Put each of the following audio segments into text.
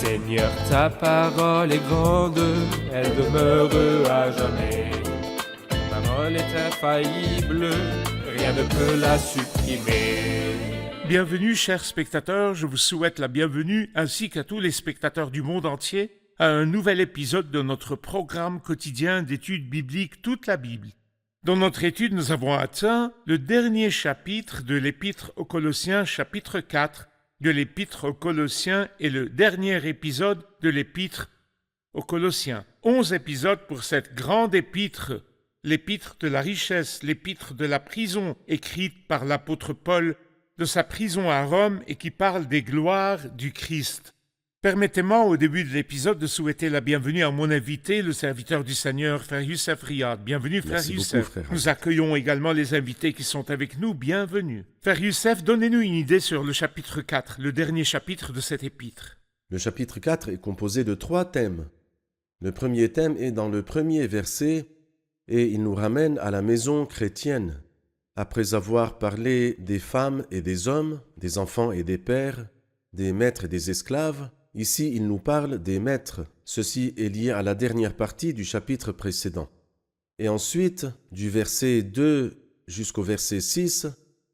Seigneur, ta parole est grande, elle demeure à jamais. Ta parole est infaillible, rien ne peut la supprimer. Bienvenue, chers spectateurs, je vous souhaite la bienvenue, ainsi qu'à tous les spectateurs du monde entier, à un nouvel épisode de notre programme quotidien d'études bibliques Toute la Bible. Dans notre étude, nous avons atteint le dernier chapitre de l'Épître aux Colossiens, chapitre 4, de l'Épître aux Colossiens et le dernier épisode de l'Épître aux Colossiens. 11 épisodes pour cette grande épître, l'Épître de la richesse, l'Épître de la prison, écrite par l'apôtre Paul de sa prison à Rome et qui parle des gloires du Christ. Permettez-moi, au début de l'épisode, de souhaiter la bienvenue à mon invité, le serviteur du Seigneur, Frère Youssef Riyad. Bienvenue, Frère Youssef. Nous accueillons également les invités qui sont avec nous. Bienvenue. Frère Youssef, donnez-nous une idée sur le chapitre 4, le dernier chapitre de cet épître. Le chapitre 4 est composé de 3 thèmes. Le premier thème est dans le premier verset et il nous ramène à la maison chrétienne. Après avoir parlé des femmes et des hommes, des enfants et des pères, des maîtres et des esclaves, ici, il nous parle des maîtres. Ceci est lié à la dernière partie du chapitre précédent. Et ensuite, du verset 2 jusqu'au verset 6,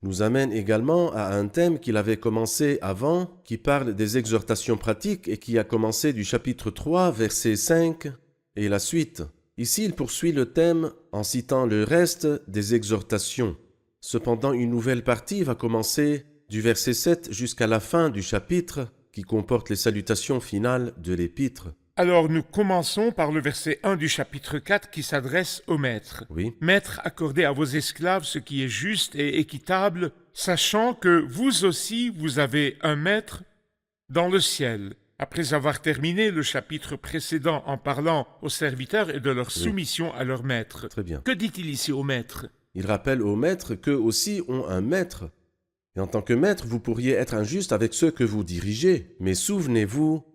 nous amène également à un thème qu'il avait commencé avant, qui parle des exhortations pratiques et qui a commencé du chapitre 3, verset 5 et la suite. Ici, il poursuit le thème en citant le reste des exhortations. Cependant, une nouvelle partie va commencer du verset 7 jusqu'à la fin du chapitre, qui comporte les salutations finales de l'épître. Alors, nous commençons par le verset 1 du chapitre 4 qui s'adresse au maître. Oui. Maître, accordez à vos esclaves ce qui est juste et équitable, sachant que vous aussi, vous avez un maître dans le ciel. Après avoir terminé le chapitre précédent en parlant aux serviteurs et de leur soumission à leur maître. Très bien. Que dit-il ici au maître? Il rappelle aux maîtres qu'eux aussi ont un maître. Et en tant que maître, vous pourriez être injuste avec ceux que vous dirigez. Mais souvenez-vous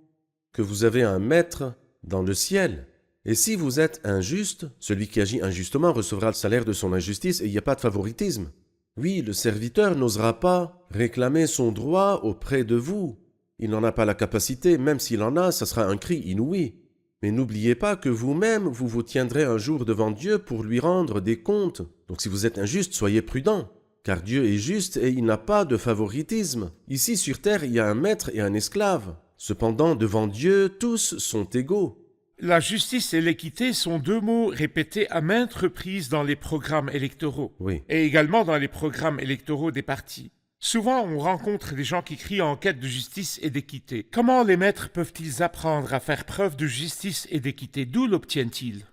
que vous avez un maître dans le ciel. Et si vous êtes injuste, celui qui agit injustement recevra le salaire de son injustice et il n'y a pas de favoritisme. Oui, le serviteur n'osera pas réclamer son droit auprès de vous. Il n'en a pas la capacité, même s'il en a, ça sera un cri inouï. Mais n'oubliez pas que vous-même, vous vous tiendrez un jour devant Dieu pour lui rendre des comptes. Donc si vous êtes injuste, soyez prudent. Car Dieu est juste et il n'a pas de favoritisme. Ici sur terre, il y a un maître et un esclave. Cependant, devant Dieu, tous sont égaux. La justice et l'équité sont deux mots répétés à maintes reprises dans les programmes électoraux. Oui. Et également dans les programmes électoraux des partis. Souvent, on rencontre des gens qui crient en quête de justice et d'équité. Comment les maîtres peuvent-ils apprendre à faire preuve de justice et d'équité? D'où l'obtiennent-ils?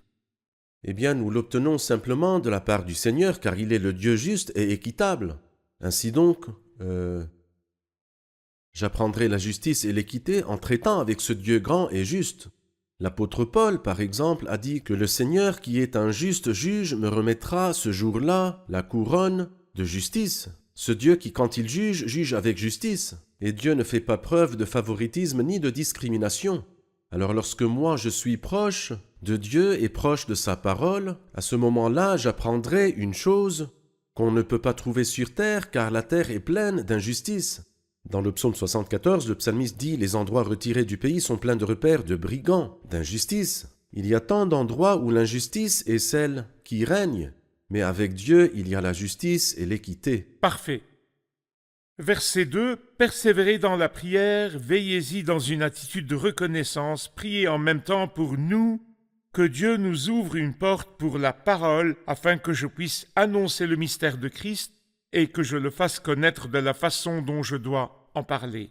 Eh bien, nous l'obtenons simplement de la part du Seigneur, car il est le Dieu juste et équitable. Ainsi donc, j'apprendrai la justice et l'équité en traitant avec ce Dieu grand et juste. L'apôtre Paul, par exemple, a dit que le Seigneur, qui est un juste juge, me remettra ce jour-là la couronne de justice. Ce Dieu qui, quand il juge, juge avec justice. Et Dieu ne fait pas preuve de favoritisme ni de discrimination. Alors lorsque moi je suis proche de Dieu et proche de sa parole, à ce moment-là j'apprendrai une chose qu'on ne peut pas trouver sur terre car la terre est pleine d'injustice. Dans le psaume 74, le psalmiste dit « Les endroits retirés du pays sont pleins de repères de brigands, d'injustice. Il y a tant d'endroits où l'injustice est celle qui règne, mais avec Dieu il y a la justice et l'équité. » Parfait. Verset 2, « Persévérez dans la prière, veillez-y dans une attitude de reconnaissance, priez en même temps pour nous, que Dieu nous ouvre une porte pour la parole, afin que je puisse annoncer le mystère de Christ et que je le fasse connaître de la façon dont je dois en parler. »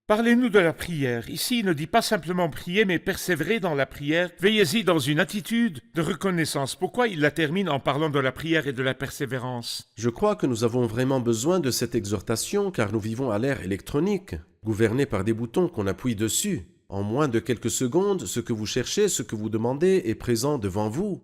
Parlez-nous de la prière. Ici, il ne dit pas simplement prier, mais persévérer dans la prière. Veillez-y dans une attitude de reconnaissance. Pourquoi il la termine en parlant de la prière et de la persévérance? Je crois que nous avons vraiment besoin de cette exhortation car nous vivons à l'ère électronique, gouvernée par des boutons qu'on appuie dessus. En moins de quelques secondes, ce que vous cherchez, ce que vous demandez est présent devant vous.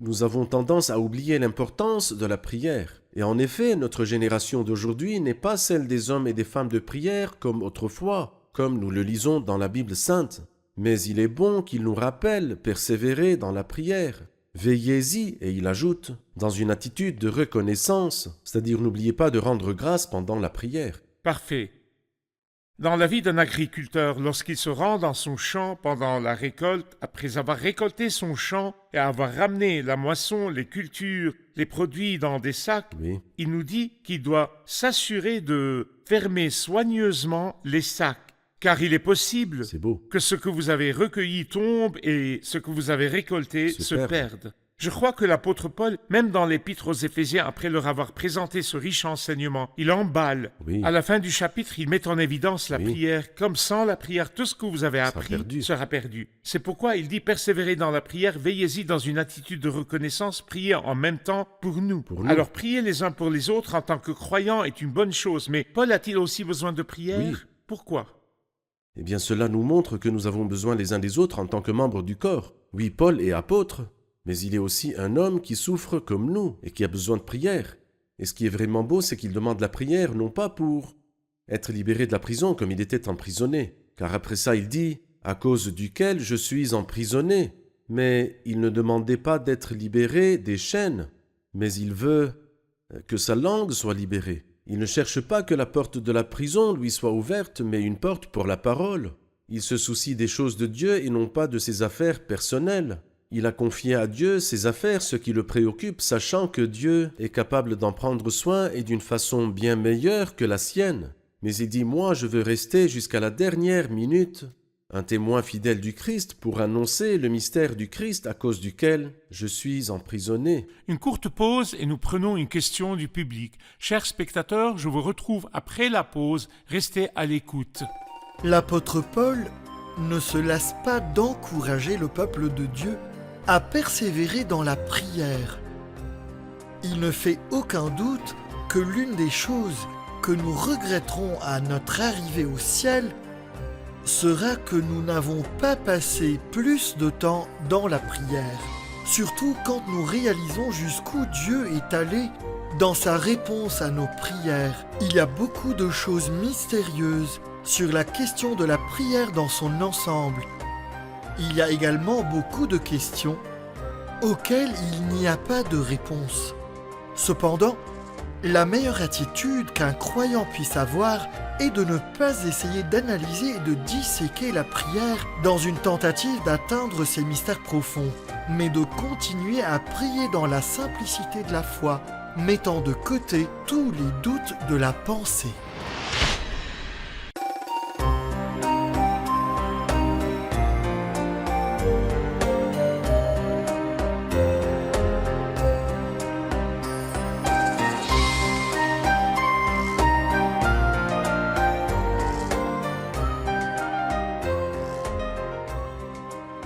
Nous avons tendance à oublier l'importance de la prière. Et en effet, notre génération d'aujourd'hui n'est pas celle des hommes et des femmes de prière comme autrefois, comme nous le lisons dans la Bible sainte. Mais il est bon qu'il nous rappelle persévérer dans la prière. Veillez-y, et il ajoute, dans une attitude de reconnaissance, c'est-à-dire n'oubliez pas de rendre grâce pendant la prière. Parfait. Dans la vie d'un agriculteur, lorsqu'il se rend dans son champ pendant la récolte, après avoir récolté son champ et avoir ramené la moisson, les cultures, les produits dans des sacs, Oui, il nous dit qu'il doit s'assurer de fermer soigneusement les sacs, car il est possible c'est beau. que ce que vous avez recueilli tombe et ce que vous avez récolté se perde. Je crois que l'apôtre Paul, même dans l'épître aux Éphésiens, après leur avoir présenté ce riche enseignement, il emballe. Oui. À la fin du chapitre, il met en évidence la Oui. prière. Comme sans la prière, tout ce que vous avez appris perdu. sera perdu. C'est pourquoi il dit persévérez dans la prière, veillez-y dans une attitude de reconnaissance, priez en même temps pour nous. Pour nous. Alors prier les uns pour les autres en tant que croyants est une bonne chose, mais Paul a-t-il aussi besoin de prière? Oui. Pourquoi? Eh bien, cela nous montre que nous avons besoin les uns des autres en tant que membres du corps. Oui, Paul est apôtre, mais il est aussi un homme qui souffre comme nous et qui a besoin de prière. Et ce qui est vraiment beau, c'est qu'il demande la prière non pas pour être libéré de la prison comme il était emprisonné, car après ça il dit « à cause duquel je suis emprisonné ». Mais il ne demandait pas d'être libéré des chaînes, mais il veut que sa langue soit libérée. Il ne cherche pas que la porte de la prison lui soit ouverte, mais une porte pour la parole. Il se soucie des choses de Dieu et non pas de ses affaires personnelles. Il a confié à Dieu ses affaires, ce qui le préoccupe, sachant que Dieu est capable d'en prendre soin et d'une façon bien meilleure que la sienne. Mais il dit « Moi, je veux rester jusqu'à la dernière minute, un témoin fidèle du Christ pour annoncer le mystère du Christ à cause duquel je suis emprisonné. » Une courte pause et nous prenons une question du public. Chers spectateurs, je vous retrouve après la pause. Restez à l'écoute. L'apôtre Paul ne se lasse pas d'encourager le peuple de Dieu à persévérer dans la prière. Il ne fait aucun doute que l'une des choses que nous regretterons à notre arrivée au ciel sera que nous n'avons pas passé plus de temps dans la prière, surtout quand nous réalisons jusqu'où Dieu est allé dans sa réponse à nos prières. Il y a beaucoup de choses mystérieuses sur la question de la prière dans son ensemble. Il y a également beaucoup de questions auxquelles il n'y a pas de réponse. Cependant, la meilleure attitude qu'un croyant puisse avoir est de ne pas essayer d'analyser et de disséquer la prière dans une tentative d'atteindre ses mystères profonds, mais de continuer à prier dans la simplicité de la foi, mettant de côté tous les doutes de la pensée.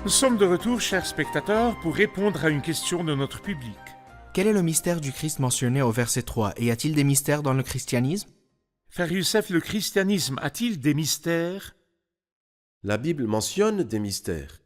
Nous sommes de retour, chers spectateurs, pour répondre à une question de notre public. Quel est le mystère du Christ mentionné au verset 3? Et y a-t-il des mystères dans le christianisme? Frère Youssef, le christianisme a-t-il des mystères? La Bible mentionne des mystères.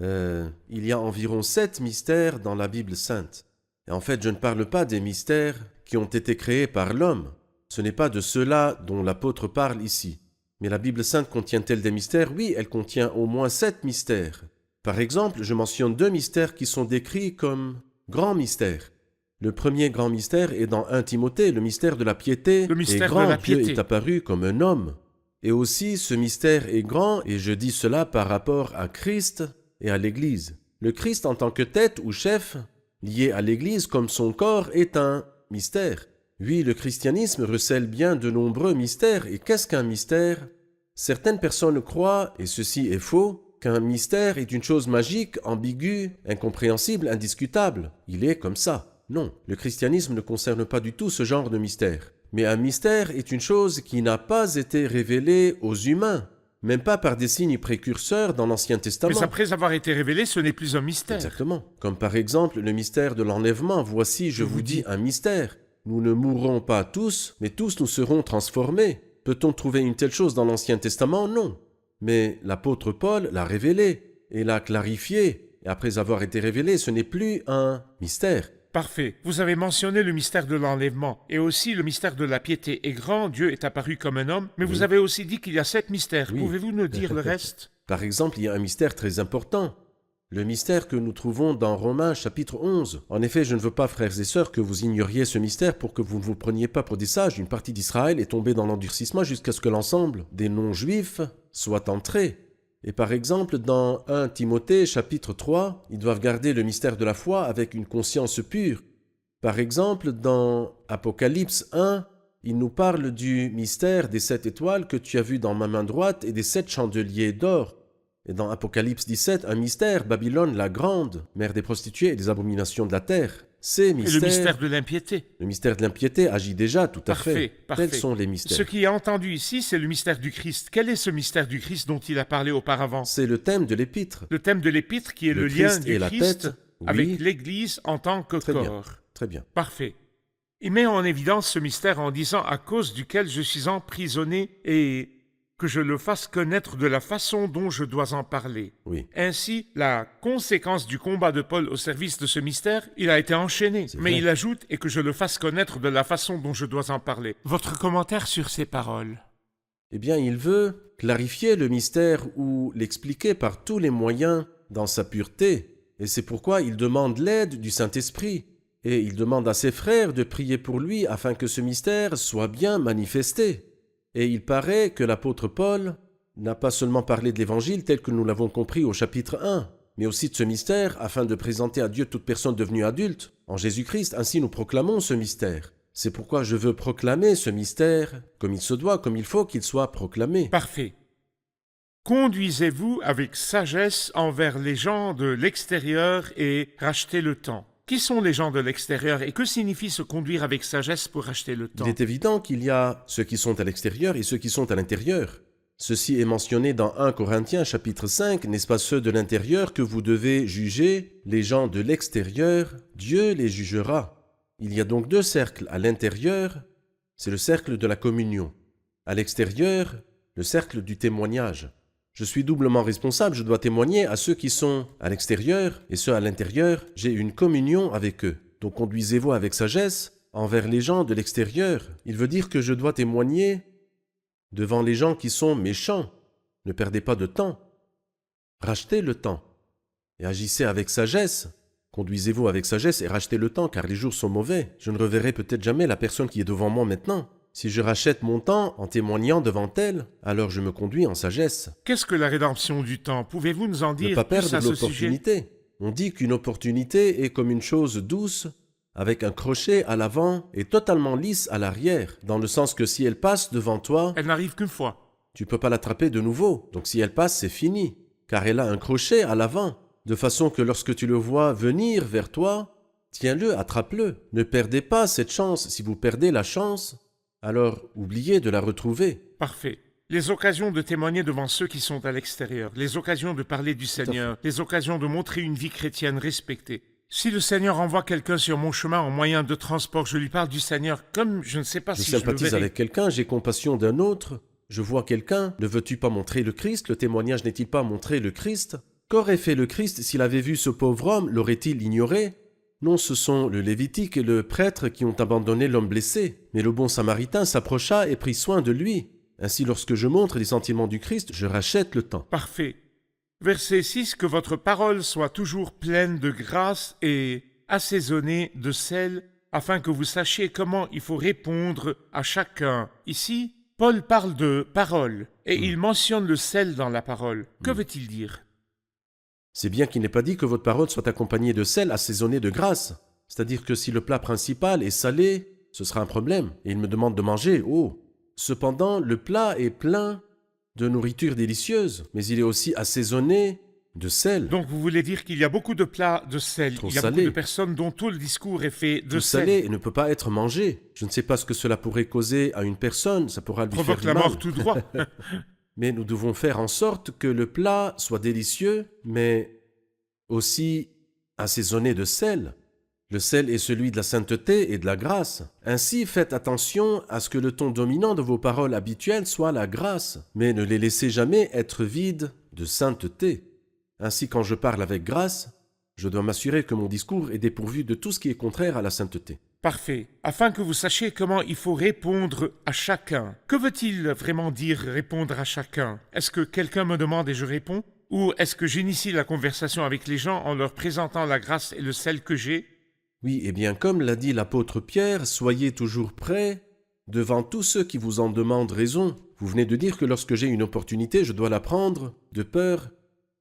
Il y a environ 7 mystères dans la Bible sainte. Et en fait, je ne parle pas des mystères qui ont été créés par l'homme. Ce n'est pas de ceux-là dont l'apôtre parle ici. Mais la Bible sainte contient-elle des mystères? Oui, elle contient au moins 7 mystères. Par exemple, je mentionne 2 mystères qui sont décrits comme grands mystères. Le premier grand mystère est dans 1 Timothée, le mystère de la piété. Le mystère est grand, de la Dieu piété. est apparu comme un homme. Et aussi, ce mystère est grand, et je dis cela par rapport à Christ et à l'Église. Le Christ en tant que tête ou chef, lié à l'Église comme son corps, est un mystère. Oui, le christianisme recèle bien de nombreux mystères. Et qu'est-ce qu'un mystère? Certaines personnes croient, et ceci est faux, qu'un mystère est une chose magique, ambiguë, incompréhensible, indiscutable. Il est comme ça. Non, le christianisme ne concerne pas du tout ce genre de mystère. Mais un mystère est une chose qui n'a pas été révélée aux humains, même pas par des signes précurseurs dans l'Ancien Testament. Mais après avoir été révélé, ce n'est plus un mystère. Exactement. Comme par exemple le mystère de l'enlèvement. Voici, je vous dis, un mystère. Nous ne mourrons pas tous, mais tous nous serons transformés. Peut-on trouver une telle chose dans l'Ancien Testament? Non. Mais l'apôtre Paul l'a révélé et l'a clarifié. Et après avoir été révélé, ce n'est plus un mystère. Parfait. Vous avez mentionné le mystère de l'enlèvement et aussi le mystère de la piété. Et grand, Dieu est apparu comme un homme, mais vous avez aussi dit qu'il y a 7 mystères. Oui. Pouvez-vous nous dire le reste? Par exemple, il y a un mystère très important. le mystère que nous trouvons dans Romains chapitre 11. En effet, je ne veux pas, frères et sœurs, que vous ignoriez ce mystère pour que vous ne vous preniez pas pour des sages. Une partie d'Israël est tombée dans l'endurcissement jusqu'à ce que l'ensemble des non-juifs soit entré. Et par exemple, dans 1 Timothée chapitre 3, ils doivent garder le mystère de la foi avec une conscience pure. Par exemple, dans Apocalypse 1, il nous parle du mystère des 7 étoiles que tu as vues dans ma main droite et des 7 chandeliers d'or. Et dans Apocalypse 17, un mystère, Babylone la grande, mère des prostituées et des abominations de la terre. Ces mystères, Et le mystère de l'impiété. le mystère de l'impiété agit déjà, tout à fait. Parfait. Tels sont les mystères. Ce qui est entendu ici, c'est le mystère du Christ. Quel est ce mystère du Christ dont il a parlé auparavant? C'est le thème de l'épître. Le thème de l'épître qui est le lien Christ du et la Christ tête, avec oui. l'Église en tant que Très bien. corps. Très bien. Parfait. Il met en évidence ce mystère en disant à cause duquel je suis emprisonné et que je le fasse connaître de la façon dont je dois en parler. Oui. Ainsi, la conséquence du combat de Paul au service de ce mystère, il a été enchaîné. C'est Mais vrai. il ajoute et que je le fasse connaître de la façon dont je dois en parler. Votre commentaire sur ces paroles? Eh bien, il veut clarifier le mystère ou l'expliquer par tous les moyens dans sa pureté. Et c'est pourquoi il demande l'aide du Saint-Esprit. Et il demande à ses frères de prier pour lui afin que ce mystère soit bien manifesté. Et il paraît que l'apôtre Paul n'a pas seulement parlé de l'Évangile tel que nous l'avons compris au chapitre 1, mais aussi de ce mystère afin de présenter à Dieu toute personne devenue adulte en Jésus-Christ. Ainsi nous proclamons ce mystère. C'est pourquoi je veux proclamer ce mystère comme il se doit, comme il faut qu'il soit proclamé. Parfait. Conduisez-vous avec sagesse envers les gens de l'extérieur et rachetez le temps. Qui sont les gens de l'extérieur et que signifie se conduire avec sagesse pour racheter le temps? Il est évident qu'il y a ceux qui sont à l'extérieur et ceux qui sont à l'intérieur. Ceci est mentionné dans 1 Corinthiens chapitre 5, n'est-ce pas ceux de l'intérieur que vous devez juger? Les gens de l'extérieur, Dieu les jugera. Il y a donc 2 cercles. À l'intérieur, c'est le cercle de la communion. À l'extérieur, le cercle du témoignage. Je suis doublement responsable, je dois témoigner à ceux qui sont à l'extérieur et ceux à l'intérieur. J'ai une communion avec eux. Donc conduisez-vous avec sagesse envers les gens de l'extérieur. Il veut dire que je dois témoigner devant les gens qui sont méchants. Ne perdez pas de temps. Rachetez le temps et agissez avec sagesse. Conduisez-vous avec sagesse et rachetez le temps, car les jours sont mauvais. Je ne reverrai peut-être jamais la personne qui est devant moi maintenant. Si je rachète mon temps en témoignant devant elle, alors je me conduis en sagesse. Qu'est-ce que la rédemption du temps? Pouvez-vous nous en Ne dire pas plus perdre à ce sujet? l'opportunité. On dit qu'une opportunité est comme une chose douce, avec un crochet à l'avant et totalement lisse à l'arrière, dans le sens que si elle passe devant toi, Elle n'arrive qu'une fois. tu ne peux pas l'attraper de nouveau. Donc si elle passe, c'est fini, car elle a un crochet à l'avant, de façon que lorsque tu le vois venir vers toi, tiens-le, attrape-le. Ne perdez pas cette chance. Si vous perdez la chance, alors oubliez de la retrouver. Parfait. Les occasions de témoigner devant ceux qui sont à l'extérieur, les occasions de parler du Seigneur, les occasions de montrer une vie chrétienne respectée. Si le Seigneur envoie quelqu'un sur mon chemin en moyen de transport, je lui parle du Seigneur comme je ne sais pas Je si je le sympathise verrai. avec quelqu'un, j'ai compassion d'un autre. Je vois quelqu'un, ne veux-tu pas montrer le Christ? Le témoignage n'est-il pas montrer le Christ? Qu'aurait fait le Christ s'il avait vu ce pauvre homme? L'aurait-il ignoré? Non, ce sont le Lévitique et le prêtre qui ont abandonné l'homme blessé. Mais le bon Samaritain s'approcha et prit soin de lui. Ainsi, lorsque je montre les sentiments du Christ, je rachète le temps. Parfait. Verset 6, que votre parole soit toujours pleine de grâce et assaisonnée de sel, afin que vous sachiez comment il faut répondre à chacun. Ici, Paul parle de parole, et il mentionne le sel dans la parole. Que veut-il dire? C'est bien qu'il n'ait pas dit que votre parole soit accompagnée de sel assaisonné de grâce. C'est-à-dire que si le plat principal est salé, ce sera un problème. Et il me demande de manger. Oh! Cependant, le plat est plein de nourriture délicieuse, mais il est aussi assaisonné de sel. Donc vous voulez dire qu'il y a beaucoup de plats de sel. Trop Il y a salé. beaucoup de personnes dont tout le discours est fait de Tout sel. salé et ne peut pas être mangé. Je ne sais pas ce que cela pourrait causer à une personne, ça pourra lui Provoque faire la mal. mort tout droit. Mais nous devons faire en sorte que le plat soit délicieux, mais aussi assaisonné de sel. Le sel est celui de la sainteté et de la grâce. Ainsi, faites attention à ce que le ton dominant de vos paroles habituelles soit la grâce, mais ne les laissez jamais être vides de sainteté. Ainsi, quand je parle avec grâce, je dois m'assurer que mon discours est dépourvu de tout ce qui est contraire à la sainteté. Parfait. Afin que vous sachiez comment il faut répondre à chacun. Que veut-il vraiment dire répondre à chacun? Est-ce que quelqu'un me demande et je réponds? Ou est-ce que j'initie la conversation avec les gens en leur présentant la grâce et le sel que j'ai? Oui, et bien comme l'a dit l'apôtre Pierre, soyez toujours prêts devant tous ceux qui vous en demandent raison. Vous venez de dire que lorsque j'ai une opportunité, je dois la prendre, de peur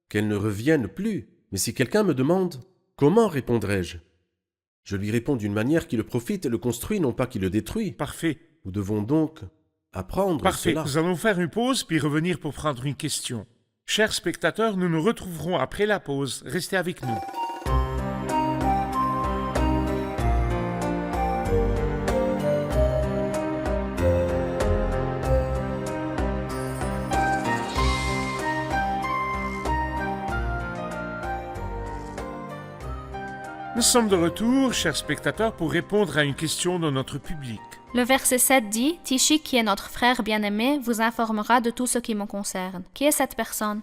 qu'elle ne revienne plus. Mais si quelqu'un me demande, comment répondrai-je? Je lui réponds d'une manière qui le profite et le construit, non pas qui le détruit. Parfait. Nous devons donc apprendre Parfait. cela. Nous allons faire une pause puis revenir pour prendre une question. Chers spectateurs, nous nous retrouverons après la pause. Restez avec nous. Nous sommes de retour, chers spectateurs, pour répondre à une question de notre public. Le verset 7 dit « Tichik, qui est notre frère bien-aimé, vous informera de tout ce qui me concerne. » Qui est cette personne?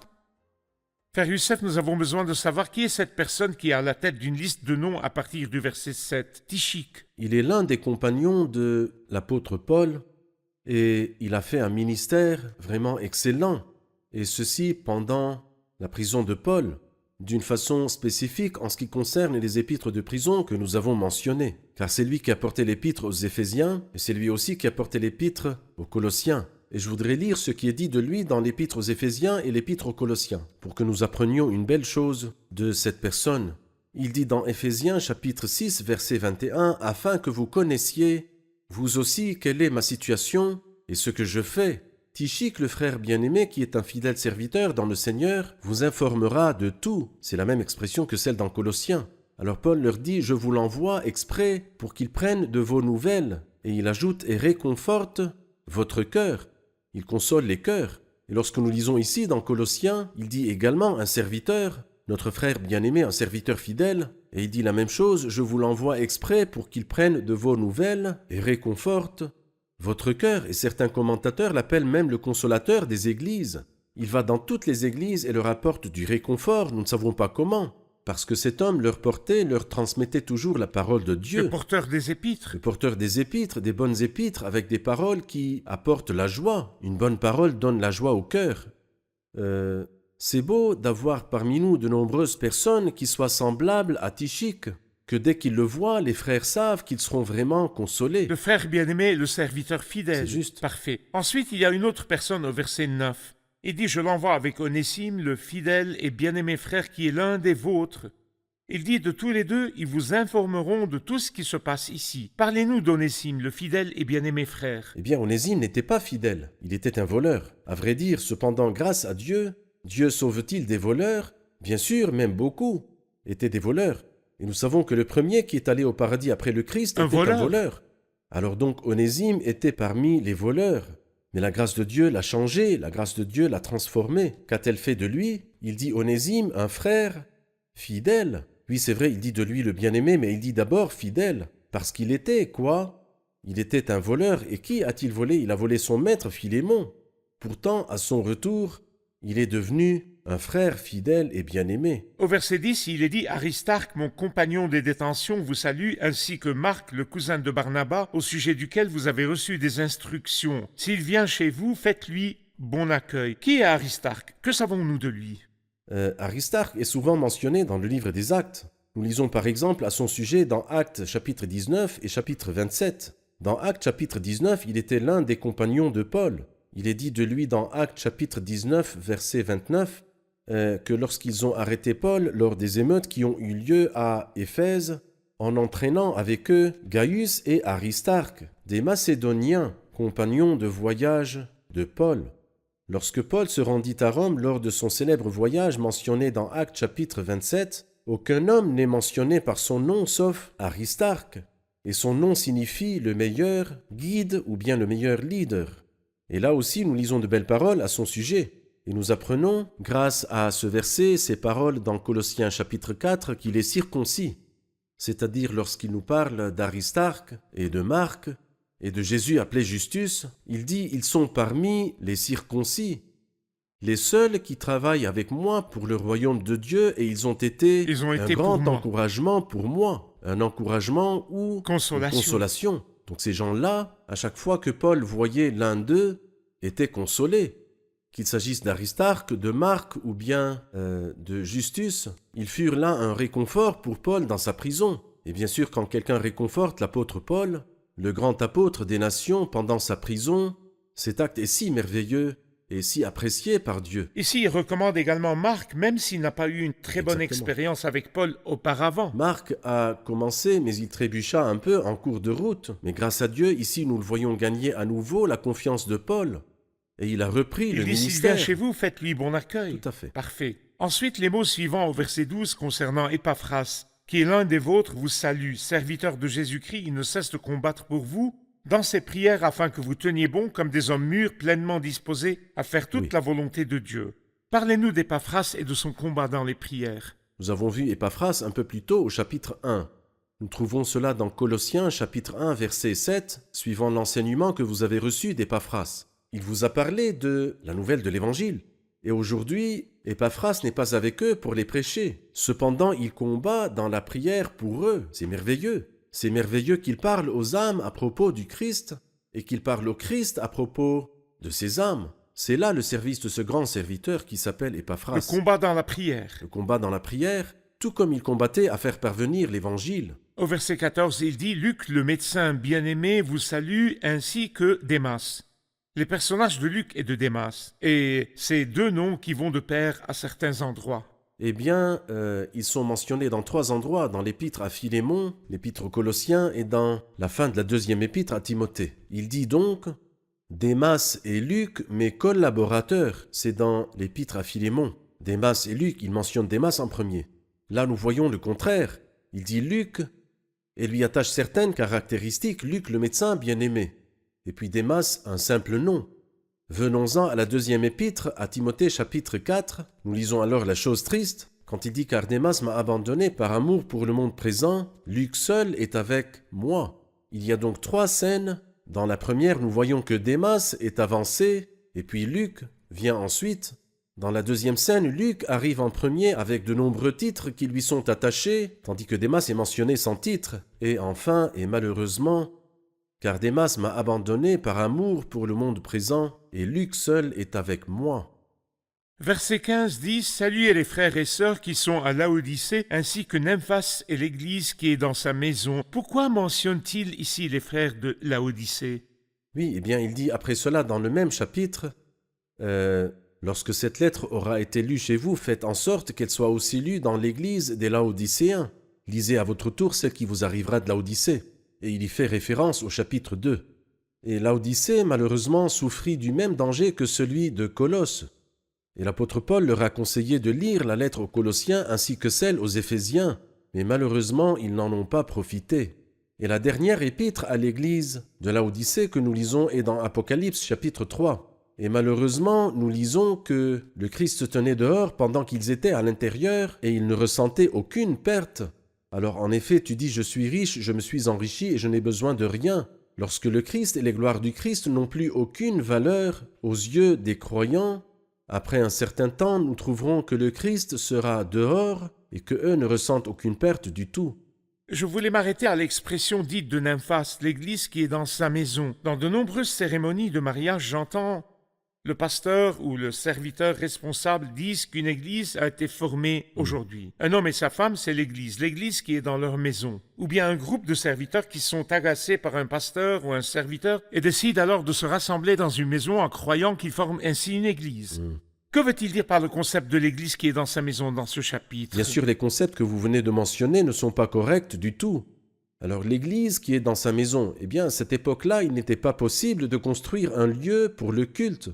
Frère Youssef, nous avons besoin de savoir qui est cette personne qui est à la tête d'une liste de noms à partir du verset 7. Tichik. Il est l'un des compagnons de l'apôtre Paul et il a fait un ministère vraiment excellent. Et ceci pendant la prison de Paul, d'une façon spécifique en ce qui concerne les épîtres de prison que nous avons mentionnées. Car c'est lui qui a porté l'épître aux Éphésiens et c'est lui aussi qui a porté l'épître aux Colossiens. Et je voudrais lire ce qui est dit de lui dans l'épître aux Éphésiens et l'épître aux Colossiens, pour que nous apprenions une belle chose de cette personne. Il dit dans Éphésiens chapitre 6, verset 21, « Afin que vous connaissiez, vous aussi, quelle est ma situation et ce que je fais. Tichik, le frère bien-aimé, qui est un fidèle serviteur dans le Seigneur, vous informera de tout. » C'est la même expression que celle dans Colossiens. Alors Paul leur dit « Je vous l'envoie exprès pour qu'ils prennent de vos nouvelles. » Et il ajoute « Et réconforte votre cœur. » Il console les cœurs. Et lorsque nous lisons ici dans Colossiens, il dit également un serviteur, notre frère bien-aimé, un serviteur fidèle, et il dit la même chose, je vous l'envoie exprès pour qu'il prenne de vos nouvelles et réconforte votre cœur. Et certains commentateurs l'appellent même le consolateur des églises. Il va dans toutes les églises et leur apporte du réconfort, nous ne savons pas comment, parce que cet homme leur portait, leur transmettait toujours la parole de Dieu. Le porteur des épîtres. Le porteur des épîtres, des bonnes épîtres, avec des paroles qui apportent la joie. Une bonne parole donne la joie au cœur. C'est beau d'avoir parmi nous de nombreuses personnes qui soient semblables à Tichik, que dès qu'ils le voient, les frères savent qu'ils seront vraiment consolés. Le frère bien-aimé, le serviteur fidèle. C'est juste. Parfait. Ensuite, il y a une autre personne au verset 9. Il dit « Je l'envoie avec Onésime, le fidèle et bien-aimé frère qui est l'un des vôtres. » Il dit « De tous les deux, ils vous informeront de tout ce qui se passe ici. Parlez-nous d'Onésime, le fidèle et bien-aimé frère. » Eh bien, Onésime n'était pas fidèle, il était un voleur. À vrai dire, cependant, grâce à Dieu, Dieu sauve-t-il des voleurs? Bien sûr, même beaucoup étaient des voleurs. Et nous savons que le premier qui est allé au paradis après le Christ était un voleur. Alors donc, Onésime était parmi les voleurs. Mais la grâce de Dieu l'a changé, la grâce de Dieu l'a transformé. Qu'a-t-elle fait de lui? Il dit Onésime, un frère fidèle. Oui, c'est vrai, il dit de lui le bien-aimé, mais il dit d'abord fidèle. Parce qu'il était, quoi? Il était un voleur. Et qui a-t-il volé? Il a volé son maître, Philémon. Pourtant, à son retour, il est devenu un frère fidèle et bien-aimé. Au verset 10, il est dit « Aristarque, mon compagnon des détentions, vous salue, ainsi que Marc, le cousin de Barnabas, au sujet duquel vous avez reçu des instructions. S'il vient chez vous, faites-lui bon accueil. » Qui est Aristarque? Que savons-nous de lui? Aristarque est souvent mentionné dans le livre des Actes. Nous lisons par exemple à son sujet dans Actes chapitre 19 et chapitre 27. Dans Actes chapitre 19, il était l'un des compagnons de Paul. Il est dit de lui dans Actes chapitre 19, verset 29, que lorsqu'ils ont arrêté Paul lors des émeutes qui ont eu lieu à Éphèse, en entraînant avec eux Gaius et Aristarque, des Macédoniens, compagnons de voyage de Paul. Lorsque Paul se rendit à Rome lors de son célèbre voyage mentionné dans Actes chapitre 27, aucun homme n'est mentionné par son nom sauf Aristarque, et son nom signifie le meilleur guide ou bien le meilleur leader. Et là aussi, nous lisons de belles paroles à son sujet. Et nous apprenons, grâce à ce verset, ces paroles dans Colossiens chapitre 4, qu'il est circoncis. C'est-à-dire lorsqu'il nous parle d'Aristarque et de Marc et de Jésus appelé Justus, il dit « Ils sont parmi les circoncis, les seuls qui travaillent avec moi pour le royaume de Dieu et ils ont été un grand encouragement pour moi. » Un encouragement ou consolation. Une consolation. Donc ces gens-là, à chaque fois que Paul voyait l'un d'eux, étaient consolés. Qu'il s'agisse d'Aristarque, de Marc ou bien de Justus, ils furent là un réconfort pour Paul dans sa prison. Et bien sûr, quand quelqu'un réconforte l'apôtre Paul, le grand apôtre des nations pendant sa prison, cet acte est si merveilleux et si apprécié par Dieu. Ici, il recommande également Marc, même s'il n'a pas eu une très bonne Exactement. expérience avec Paul auparavant. Marc a commencé, mais il trébucha un peu en cours de route. Mais grâce à Dieu, ici, nous le voyons gagner à nouveau la confiance de Paul. Et il a repris le Il dit, s'il ministère. vient chez vous, faites-lui bon accueil. Tout à fait. Parfait. Ensuite, les mots suivants au verset 12 concernant Épaphras, qui est l'un des vôtres, vous salue, serviteur de Jésus-Christ, il ne cesse de combattre pour vous, dans ses prières afin que vous teniez bon comme des hommes mûrs, pleinement disposés à faire toute Oui. la volonté de Dieu. Parlez-nous d'Épaphras et de son combat dans les prières. Nous avons vu Épaphras un peu plus tôt au chapitre 1. Nous trouvons cela dans Colossiens chapitre 1 verset 7, suivant l'enseignement que vous avez reçu d'Épaphras. Il vous a parlé de la nouvelle de l'Évangile. Et aujourd'hui, Épaphras n'est pas avec eux pour les prêcher. Cependant, il combat dans la prière pour eux. C'est merveilleux. C'est merveilleux qu'il parle aux âmes à propos du Christ et qu'il parle au Christ à propos de ses âmes. C'est là le service de ce grand serviteur qui s'appelle Épaphras. Le combat dans la prière. Le combat dans la prière, tout comme il combattait à faire parvenir l'Évangile. Au verset 14, il dit « Luc, le médecin bien-aimé, vous salue, ainsi que Démas ». Les personnages de Luc et de Démas, et ces deux noms qui vont de pair à certains endroits. Eh bien, ils sont mentionnés dans 3 endroits, dans l'épître à Philémon, l'épître aux Colossiens et dans la fin de la 2e épître à Timothée. Il dit donc « Démas et Luc, mes collaborateurs », c'est dans l'épître à Philémon. Démas et Luc, il mentionne Démas en premier. Là, nous voyons le contraire. Il dit Luc et lui attache certaines caractéristiques, Luc le médecin bien-aimé. Et puis Démas, un simple nom. Venons-en à la 2e épître, à Timothée chapitre 4. Nous lisons alors la chose triste, quand il dit « Car Démas m'a abandonné par amour pour le monde présent, Luc seul est avec moi ». Il y a donc 3 scènes. Dans la première, nous voyons que Démas est avancé, et puis Luc vient ensuite. Dans la 2e scène, Luc arrive en premier avec de nombreux titres qui lui sont attachés, tandis que Démas est mentionné sans titre. Et enfin, et malheureusement, car Démas m'a abandonné par amour pour le monde présent, et Luc seul est avec moi. Verset 15 dit « Saluez les frères et sœurs qui sont à Laodicée, ainsi que Nymphas et l'Église qui est dans sa maison. » Pourquoi mentionne-t-il ici les frères de Laodicée? Oui, eh bien, il dit après cela dans le même chapitre, lorsque cette lettre aura été lue chez vous, faites en sorte qu'elle soit aussi lue dans l'Église des Laodicéens. Lisez à votre tour celle qui vous arrivera de Laodicée. Et il y fait référence au chapitre 2. Et Laodicée, malheureusement, souffrit du même danger que celui de Colosse. Et l'apôtre Paul leur a conseillé de lire la lettre aux Colossiens ainsi que celle aux Éphésiens, mais malheureusement, ils n'en ont pas profité. Et la dernière épître à l'église de Laodicée que nous lisons est dans Apocalypse chapitre 3. Et malheureusement, nous lisons que le Christ se tenait dehors pendant qu'ils étaient à l'intérieur et ils ne ressentaient aucune perte. Alors en effet, tu dis « Je suis riche, je me suis enrichi et je n'ai besoin de rien ». Lorsque le Christ et les gloires du Christ n'ont plus aucune valeur aux yeux des croyants, après un certain temps, nous trouverons que le Christ sera dehors et que eux ne ressentent aucune perte du tout. Je voulais m'arrêter à l'expression dite de Nymphas, l'Église qui est dans sa maison. Dans de nombreuses cérémonies de mariage, j'entends le pasteur ou le serviteur responsable disent qu'une église a été formée aujourd'hui. Un homme et sa femme, c'est l'église qui est dans leur maison. Ou bien un groupe de serviteurs qui sont agacés par un pasteur ou un serviteur et décident alors de se rassembler dans une maison en croyant qu'ils forment ainsi une église. Que veut-il dire par le concept de l'église qui est dans sa maison dans ce chapitre? Bien sûr, les concepts que vous venez de mentionner ne sont pas corrects du tout. Alors l'église qui est dans sa maison, eh bien à cette époque-là, il n'était pas possible de construire un lieu pour le culte.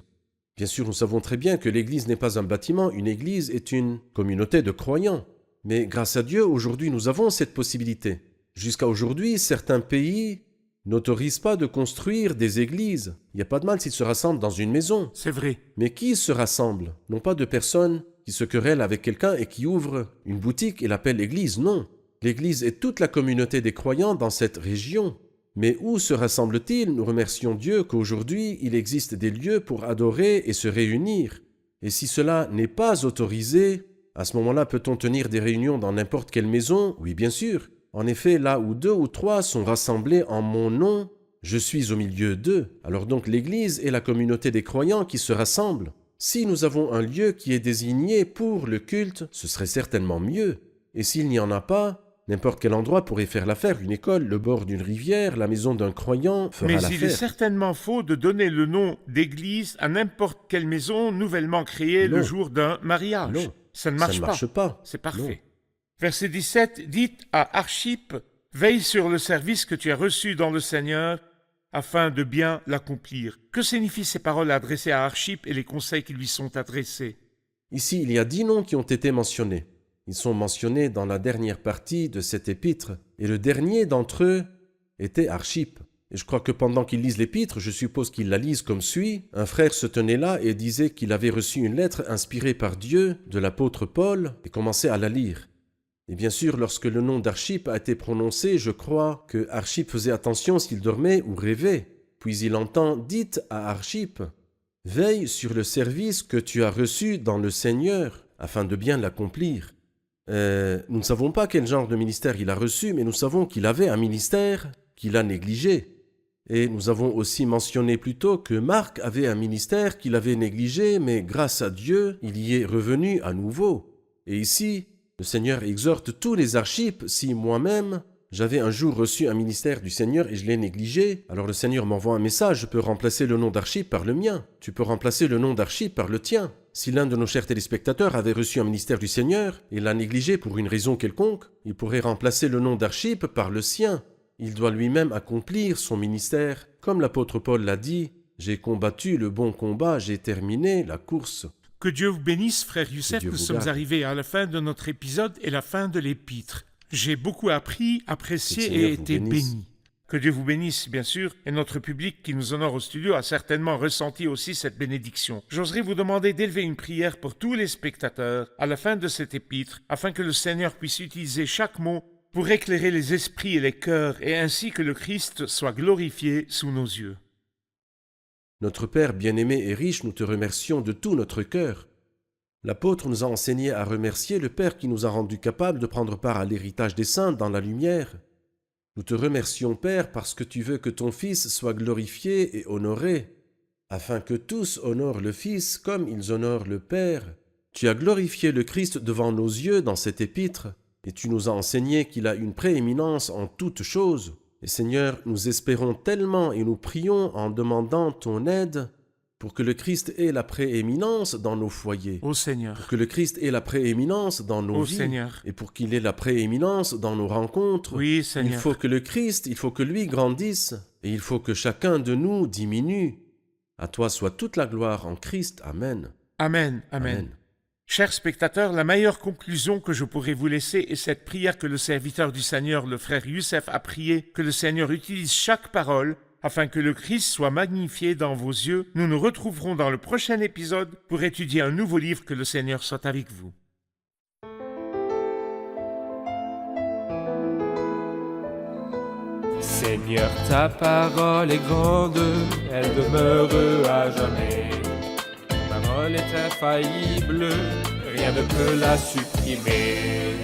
Bien sûr, nous savons très bien que l'Église n'est pas un bâtiment, une Église est une communauté de croyants. Mais grâce à Dieu, aujourd'hui, nous avons cette possibilité. Jusqu'à aujourd'hui, certains pays n'autorisent pas de construire des églises. Il n'y a pas de mal s'ils se rassemblent dans une maison. C'est vrai. Mais qui se rassemble? Non pas de personnes qui se querellent avec quelqu'un et qui ouvrent une boutique et l'appellent Église, non. L'Église est toute la communauté des croyants dans cette région. Mais où se rassemble-t-il? Nous remercions Dieu qu'aujourd'hui, il existe des lieux pour adorer et se réunir. Et si cela n'est pas autorisé, à ce moment-là, peut-on tenir des réunions dans n'importe quelle maison? Oui, bien sûr. En effet, là où 2 ou 3 sont rassemblés en mon nom, je suis au milieu d'eux. Alors donc l'Église est la communauté des croyants qui se rassemblent. Si nous avons un lieu qui est désigné pour le culte, ce serait certainement mieux. Et s'il n'y en a pas, n'importe quel endroit pourrait faire l'affaire, une école, le bord d'une rivière, la maison d'un croyant fera Mais l'affaire. il est certainement faux de donner le nom d'église à n'importe quelle maison nouvellement créée le Non. jour d'un mariage. Non, Ça ne ça marche ne pas. marche pas. C'est parfait. Verset 17, dites à Archippe, veille sur le service que tu as reçu dans le Seigneur, afin de bien l'accomplir. Que signifient ces paroles adressées à Archippe et les conseils qui lui sont adressés? Ici, il y a 10 noms qui ont été mentionnés. Ils sont mentionnés dans la dernière partie de cet épître, et le dernier d'entre eux était Archippe. Et je crois que pendant qu'ils lisent l'épître, je suppose qu'ils la lisent comme suit. Un frère se tenait là et disait qu'il avait reçu une lettre inspirée par Dieu de l'apôtre Paul et commençait à la lire. Et bien sûr, lorsque le nom d'Archippe a été prononcé, je crois que Archippe faisait attention s'il dormait ou rêvait. Puis il entend « Dites à Archippe, veille sur le service que tu as reçu dans le Seigneur, afin de bien l'accomplir. » Nous ne savons pas quel genre de ministère il a reçu, mais nous savons qu'il avait un ministère qu'il a négligé. Et nous avons aussi mentionné plus tôt que Marc avait un ministère qu'il avait négligé, mais grâce à Dieu, il y est revenu à nouveau. Et ici, le Seigneur exhorte tous les Archippes, si moi-même, j'avais un jour reçu un ministère du Seigneur et je l'ai négligé, alors le Seigneur m'envoie un message, je peux remplacer le nom d'Archippe par le mien. Tu peux remplacer le nom d'Archippe par le tien. Si l'un de nos chers téléspectateurs avait reçu un ministère du Seigneur et l'a négligé pour une raison quelconque, il pourrait remplacer le nom d'Archippe par le sien. Il doit lui-même accomplir son ministère. Comme l'apôtre Paul l'a dit, « J'ai combattu le bon combat, j'ai terminé la course. » Que Dieu vous bénisse, frère Youssef. Dieu Nous vous sommes garde. arrivés à la fin de notre épisode et la fin de l'épître. J'ai beaucoup appris, apprécié Que le Seigneur et vous été bénisse. béni. Que Dieu vous bénisse, bien sûr, et notre public qui nous honore au studio a certainement ressenti aussi cette bénédiction. J'oserais vous demander d'élever une prière pour tous les spectateurs à la fin de cette épître, afin que le Seigneur puisse utiliser chaque mot pour éclairer les esprits et les cœurs, et ainsi que le Christ soit glorifié sous nos yeux. Notre Père bien-aimé et riche, nous te remercions de tout notre cœur. L'apôtre nous a enseigné à remercier le Père qui nous a rendus capables de prendre part à l'héritage des saints dans la lumière. Nous te remercions, Père, parce que tu veux que ton Fils soit glorifié et honoré, afin que tous honorent le Fils comme ils honorent le Père. Tu as glorifié le Christ devant nos yeux dans cette épître, et tu nous as enseigné qu'il a une prééminence en toutes choses. Et Seigneur, nous espérons tellement et nous prions en demandant ton aide pour que le Christ ait la prééminence dans nos foyers, Ô Seigneur, pour que le Christ ait la prééminence dans nos ô vies, Seigneur, et pour qu'il ait la prééminence dans nos rencontres. oui Il Seigneur, faut que le Christ, il faut que lui grandisse, et il faut que chacun de nous diminue. À toi soit toute la gloire en Christ. Amen. Amen, amen. Chers spectateurs, la meilleure conclusion que je pourrais vous laisser est cette prière que le serviteur du Seigneur, le frère Youssef, a prié, que le Seigneur utilise chaque parole afin que le Christ soit magnifié dans vos yeux. Nous nous retrouverons dans le prochain épisode pour étudier un nouveau livre. Que le Seigneur soit avec vous. Seigneur, ta parole est grande, elle demeure à jamais. Ta parole est infaillible, rien ne peut la supprimer.